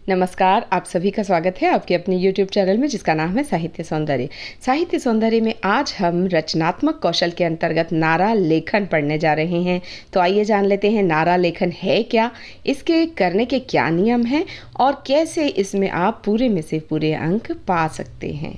नमस्कार, आप सभी का स्वागत है आपके अपने YouTube चैनल में जिसका नाम है साहित्य सौंदर्य। साहित्य सौंदर्य में आज हम रचनात्मक कौशल के अंतर्गत नारा लेखन पढ़ने जा रहे हैं। तो आइए जान लेते हैं नारा लेखन है क्या, इसके करने के क्या नियम हैं और कैसे इसमें आप पूरे में से पूरे अंक पा सकते हैं।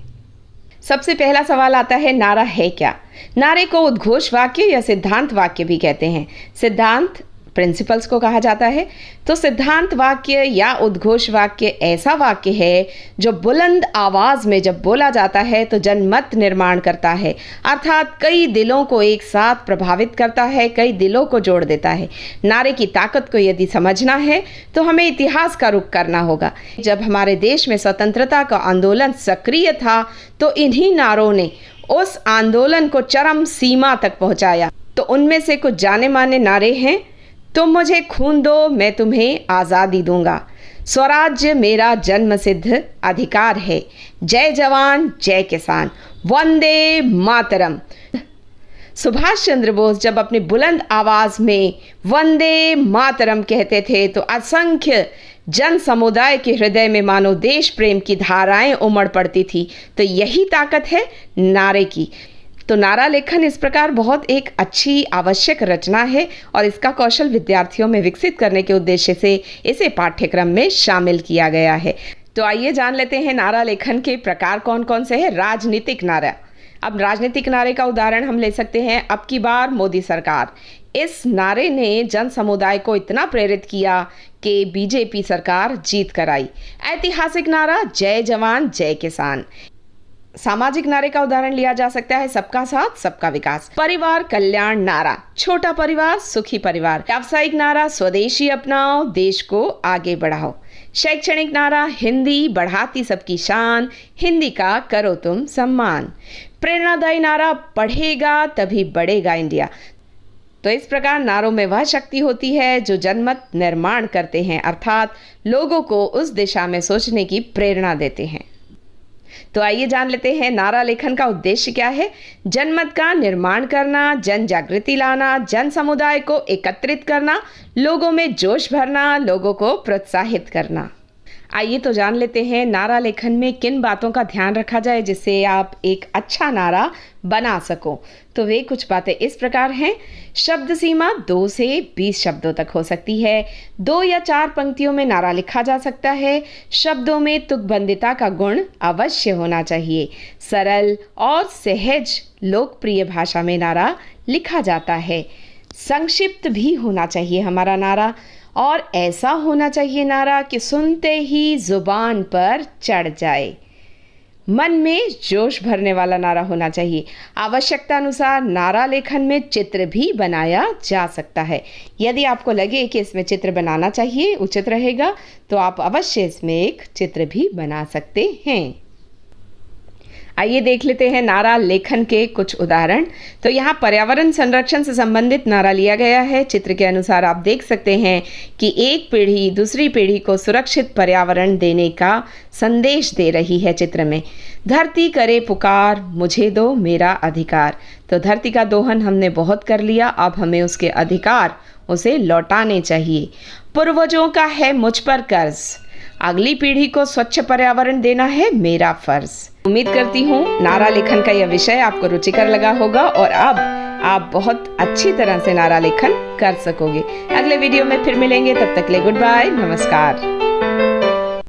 सबसे पहला सवाल आता है, नारा है क्या। नारे को उद्घोष वाक्य या सिद्धांत वाक्य भी कहते हैं। सिद्धांत प्रिंसिपल्स को कहा जाता है। तो सिद्धांत वाक्य या उद्घोष वाक्य ऐसा वाक्य है जो बुलंद आवाज में जब बोला जाता है तो जनमत निर्माण करता है, अर्थात कई दिलों को एक साथ प्रभावित करता है, कई दिलों को जोड़ देता है। नारे की ताकत को यदि समझना है तो हमें इतिहास का रुख करना होगा। जब हमारे देश में स्वतंत्रता का आंदोलन सक्रिय था तो इन्हीं नारों ने उस आंदोलन को चरम सीमा तक पहुंचाया। तो उनमें से कुछ जाने माने नारे हैं, तुम मुझे खून दो मैं तुम्हें आज़ादी दूंगा, स्वराज्य मेरा जन्मसिद्ध अधिकार है, जय जवान जय किसान, वंदे मातरम। सुभाष चंद्र बोस जब अपनी बुलंद आवाज में वंदे मातरम कहते थे तो असंख्य जन समुदाय के हृदय में मानो देश प्रेम की धाराएं उमड़ पड़ती थी। तो यही ताकत है नारे की। तो नारा लेखन इस प्रकार बहुत एक अच्छी आवश्यक रचना है और इसका कौशल विद्यार्थियों में विकसित करने के उद्देश्य से इसे पाठ्यक्रम में शामिल किया गया है। तो आइए जान लेते हैं नारा लेखन के प्रकार कौन कौन से हैं। राजनीतिक नारा। अब राजनीतिक नारे का उदाहरण हम ले सकते हैं, अब की बार मोदी सरकार। इस नारे ने जन समुदाय को इतना प्रेरित किया कि बीजेपी सरकार जीत कर आई। ऐतिहासिक नारा जय जवान जय किसान। सामाजिक नारे का उदाहरण लिया जा सकता है, सबका साथ सबका विकास। परिवार कल्याण नारा, छोटा परिवार सुखी परिवार। व्यावसायिक नारा, स्वदेशी अपनाओ देश को आगे बढ़ाओ। शैक्षणिक नारा, हिंदी बढ़ाती सबकी शान, हिंदी का करो तुम सम्मान। प्रेरणादायी नारा, पढ़ेगा तभी बढ़ेगा इंडिया। तो इस प्रकार नारों में वह शक्ति होती है जो जनमत निर्माण करते हैं, अर्थात लोगों को उस दिशा में सोचने की प्रेरणा देते हैं। तो आइए जान लेते हैं नारा लेखन का उद्देश्य क्या है। जनमत का निर्माण करना, जन जागृति लाना, जन समुदाय को एकत्रित करना, लोगों में जोश भरना, लोगों को प्रोत्साहित करना। आइए तो जान लेते हैं नारा लेखन में किन बातों का ध्यान रखा जाए जिससे आप एक अच्छा नारा बना सको। तो वे कुछ बातें इस प्रकार हैं। शब्द सीमा 2 से 20 शब्दों तक हो सकती है। 2 या 4 पंक्तियों में नारा लिखा जा सकता है। शब्दों में तुकबंदिता का गुण अवश्य होना चाहिए। सरल और सहज लोकप्रिय भाषा में नारा लिखा जाता है। संक्षिप्त भी होना चाहिए हमारा नारा, और ऐसा होना चाहिए नारा कि सुनते ही जुबान पर चढ़ जाए। मन में जोश भरने वाला नारा होना चाहिए। आवश्यकता अनुसार नारा लेखन में चित्र भी बनाया जा सकता है। यदि आपको लगे कि इसमें चित्र बनाना चाहिए, उचित रहेगा, तो आप अवश्य इसमें एक चित्र भी बना सकते हैं। आइए देख लेते हैं नारा लेखन के कुछ उदाहरण। तो यहाँ पर्यावरण संरक्षण से संबंधित नारा लिया गया है। चित्र के अनुसार आप देख सकते हैं कि एक पीढ़ी दूसरी पीढ़ी को सुरक्षित पर्यावरण देने का संदेश दे रही है। चित्र में धरती करे पुकार, मुझे दो मेरा अधिकार। तो धरती का दोहन हमने बहुत कर लिया, अब हमें उसके अधिकार उसे लौटाने चाहिए। पूर्वजों का है मुझ पर कर्ज, अगली पीढ़ी को स्वच्छ पर्यावरण देना है मेरा फर्ज। उम्मीद करती हूँ नारा लेखन का यह विषय आपको रुचिकर लगा होगा और अब आप बहुत अच्छी तरह से नारा लेखन कर सकोगे। अगले वीडियो में फिर मिलेंगे, तब तक के लिए गुड बाय, नमस्कार।